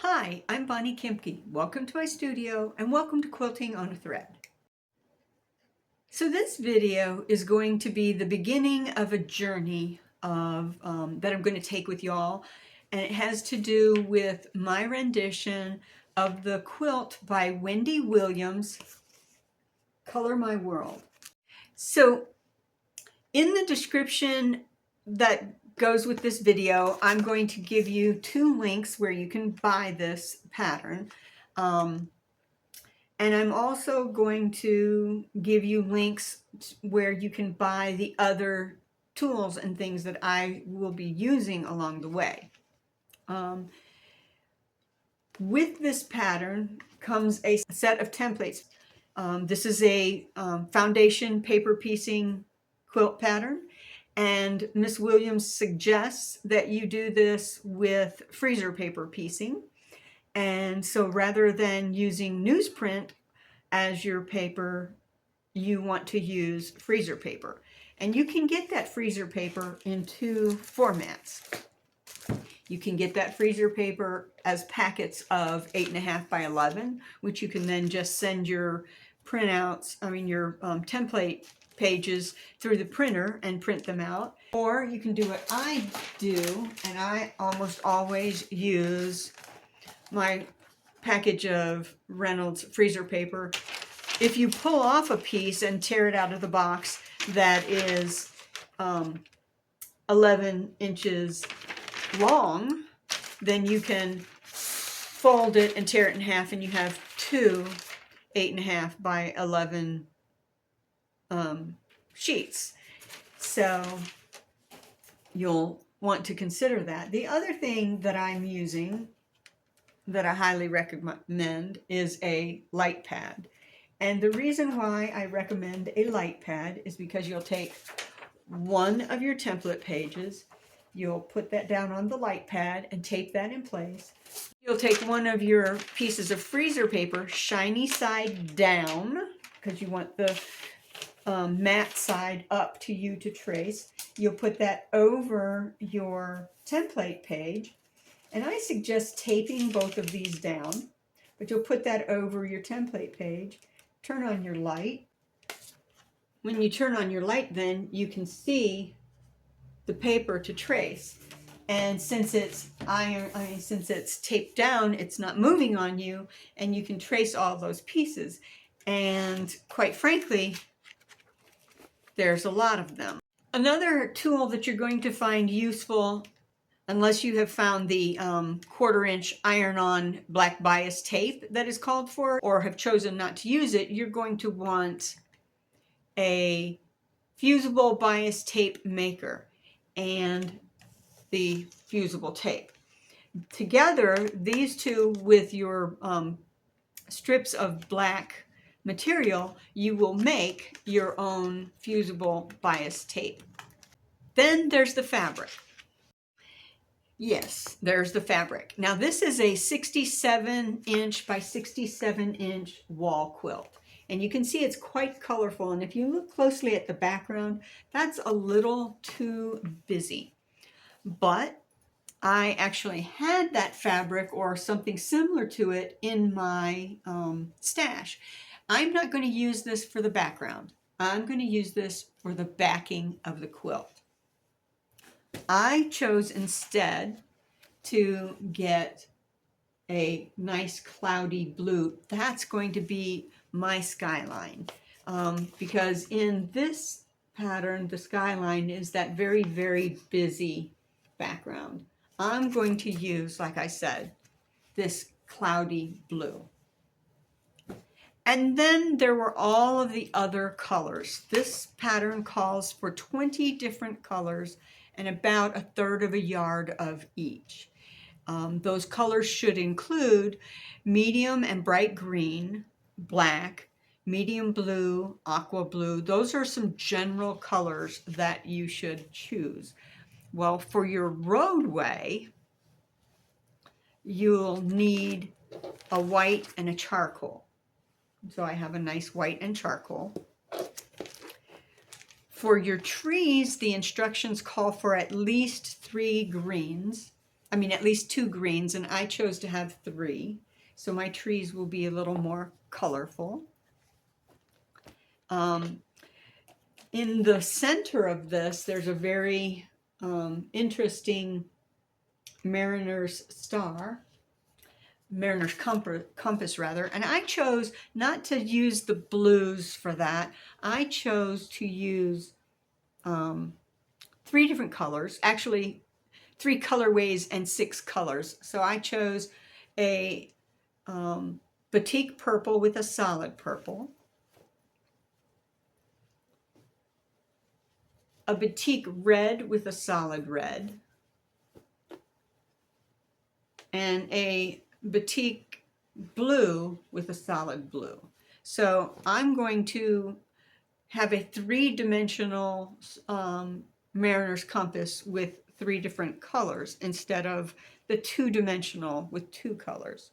Hi, I'm Bonnie Kempke. Welcome to my studio and welcome to Quilting on a Thread. So this video is going to be the beginning of a journey that I'm going to take with y'all, and it has to do with my rendition of the quilt by Wendy Williams, Color My World. So in the description that goes with this video, I'm going to give you two links where you can buy this pattern. And I'm also going to give you links where you can buy the other tools and things that I will be using along the way. With this pattern comes a set of templates. This is a foundation paper piecing quilt pattern, and Miss Williams suggests that you do this with freezer paper piecing. And so rather than using newsprint as your paper, you want to use freezer paper. And you can get that freezer paper in two formats. You can get that freezer paper as packets of 8.5 by 11, which you can then just send your printouts, your template pages through the printer and print them out. Or you can do what I do, and I almost always use my package of Reynolds freezer paper. If you pull off a piece and tear it out of the box that is 11 inches long, then you can fold it and tear it in half, and you have two 8.5 by 11 sheets. So you'll want to consider that. The other thing that I'm using that I highly recommend is a light pad. And the reason why I recommend a light pad is because you'll take one of your template pages, you'll put that down on the light pad and tape that in place. You'll take one of your pieces of freezer paper, shiny side down, because you want the matte side up to you to trace. You'll put that over your template page. And I suggest taping both of these down, but you'll put that over your template page. Turn on your light. When you turn on your light, then you can see the paper to trace. And since it's since it's taped down, it's not moving on you, and you can trace all those pieces. And quite frankly, there's a lot of them. Another tool that you're going to find useful, unless you have found the 1/4 inch iron-on black bias tape that is called for, or have chosen not to use it, you're going to want a fusible bias tape maker and the fusible tape. Together, these two with your strips of black material, you will make your own fusible bias tape. Then there's the fabric. Yes, there's the fabric. Now this is a 67 inch by 67 inch wall quilt. And you can see it's quite colorful. And if you look closely at the background, that's a little too busy. But I actually had that fabric or something similar to it in my stash. I'm not going to use this for the background. I'm going to use this for the backing of the quilt. I chose instead to get a nice cloudy blue. That's going to be my skyline, because in this pattern, the skyline is that very, very busy background. I'm going to use, like I said, this cloudy blue. And then there were all of the other colors. This pattern calls for 20 different colors and about 1/3 of a yard of each. Those colors should include medium and bright green, black, medium blue, aqua blue. Those are some general colors that you should choose. Well, for your roadway, you'll need a white and a charcoal. So I have a nice white and charcoal. For your trees, the instructions call for at least 3 greens. I mean, at least 2 greens, and I chose to have 3. So my trees will be a little more colorful. In the center of this, there's a very interesting Mariner's compass rather, and I chose not to use the blues for that. I chose to use 3 different colors, actually 3 colorways and 6 colors. So I chose a batik purple with a solid purple, a batik red with a solid red, and a batik blue with a solid blue. So I'm going to have a 3-dimensional Mariner's compass with 3 different colors instead of the 2-dimensional with 2 colors.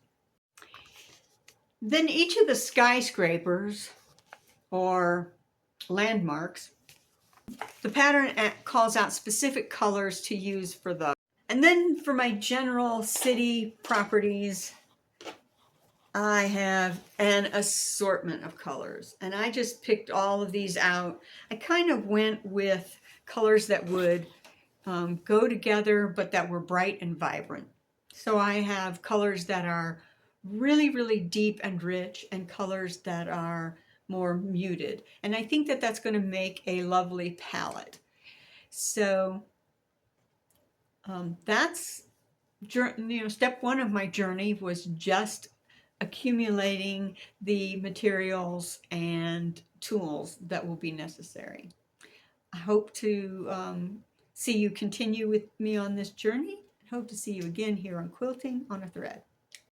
Then each of the skyscrapers or landmarks, the pattern calls out specific colors to use for the. And then for my general city properties, I have an assortment of colors, and I just picked all of these out. I kind of went with colors that would go together, but that were bright and vibrant. So I have colors that are really, really deep and rich, and colors that are more muted. And I think that that's going to make a lovely palette. So that's, step 1 of my journey was just accumulating the materials and tools that will be necessary. I hope to see you continue with me on this journey. I hope to see you again here on Quilting on a Thread.